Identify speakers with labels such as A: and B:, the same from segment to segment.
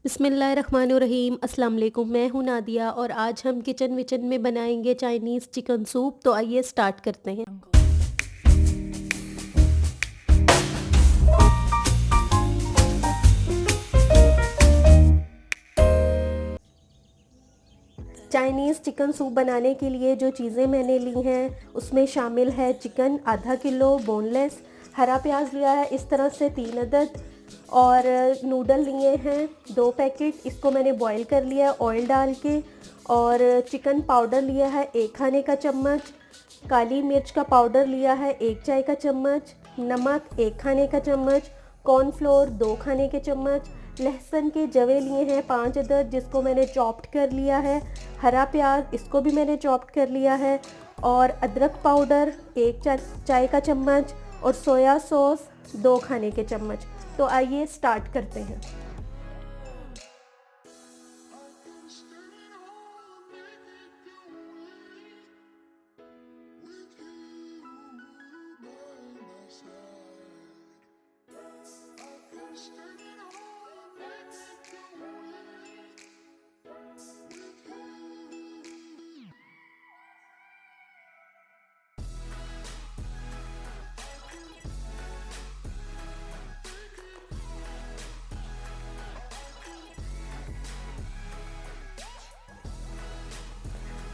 A: बिस्मिल्लाहिर्रहमानिर्रहीम अस्सलाम वालेकुम। मैं हूं नादिया और आज हम किचन विचन में बनाएंगे चाइनीज़ चिकन सूप। तो आइए स्टार्ट करते हैं। चाइनीज़ चिकन सूप बनाने के लिए जो चीज़ें मैंने ली हैं उसमें शामिल है चिकन आधा किलो बोनलेस, हरा प्याज लिया है इस तरह से 3 अदद, और नूडल लिए हैं 2 पैकेट। इसको मैंने बॉईल कर लिया है ऑयल डाल के। और चिकन पाउडर लिया है 1 खाने का चम्मच, काली मिर्च का पाउडर लिया है 1 चाय का चम्मच, नमक 1 खाने का चम्मच, कॉर्नफ्लोर 2 खाने के चम्मच, लहसुन के जवे लिए हैं 5 अदद जिसको मैंने चॉप्ड कर लिया है, हरा प्याज इसको भी मैंने चॉप्ड कर लिया है, और अदरक पाउडर 1 चाय का चम्मच, और सोया सॉस 2 खाने के चम्मच। तो आइए स्टार्ट करते हैं।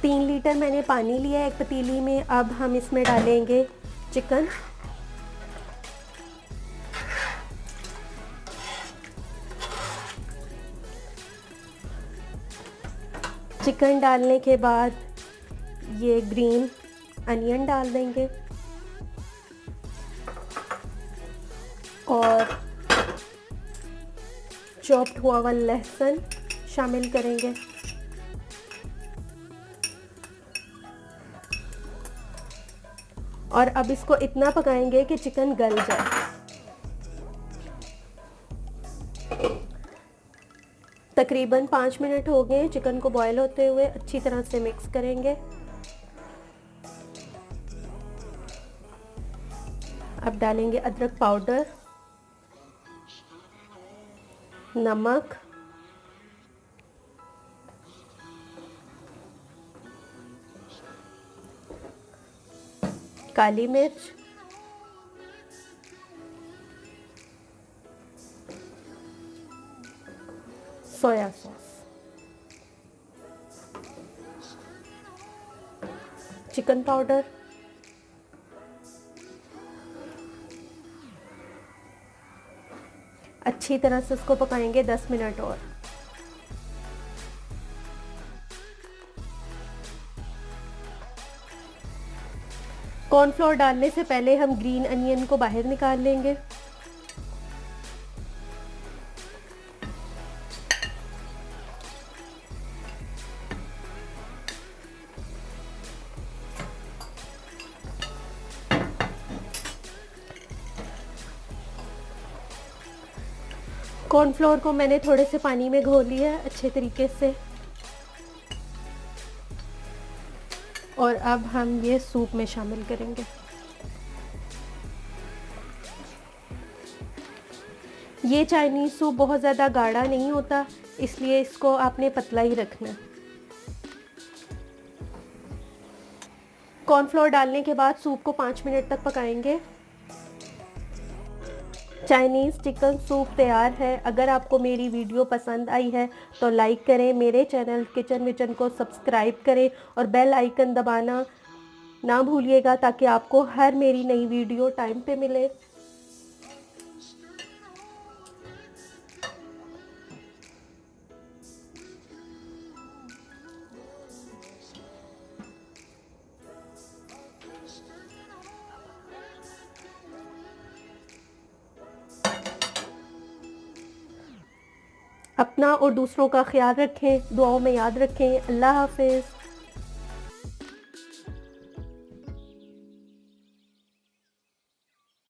A: तीन लीटर मैंने पानी लिया है एक पतीली में। अब हम इसमें डालेंगे चिकन। चिकन डालने के बाद ये ग्रीन अनियन डाल देंगे और चॉप्ड हुआ हुआ लहसुन शामिल करेंगे। और अब इसको इतना पकाएंगे कि चिकन गल जाए। तकरीबन 5 मिनट हो गए चिकन को बॉईल होते हुए। अच्छी तरह से मिक्स करेंगे। अब डालेंगे अदरक पाउडर, नमक, काली मिर्च, सोया सॉस, चिकन पाउडर, अच्छी तरह से उसको पकाएंगे 10 मिनट और। कॉर्नफ्लोर डालने से पहले हम ग्रीन अनियन को बाहर निकाल लेंगे। कॉर्नफ्लोर को मैंने थोड़े से पानी में घोल लिया है अच्छे तरीके से। और अब हम ये सूप में शामिल करेंगे। ये चाइनीज़ सूप बहुत ज़्यादा गाढ़ा नहीं होता, इसलिए इसको आपने पतला ही रखना है। कॉर्नफ्लोर डालने के बाद सूप को 5 मिनट तक पकाएंगे। चाइनीज़ चिकन सूप तैयार है। अगर आपको मेरी वीडियो पसंद आई है तो लाइक करें, मेरे चैनल किचन विचन को सब्सक्राइब करें और बेल आइकन दबाना ना भूलिएगा ताकि आपको हर मेरी नई वीडियो टाइम पे मिले। अपना और दूसरों का ख्याल रखें, दुआओं में याद रखें। अल्लाह हाफिज़।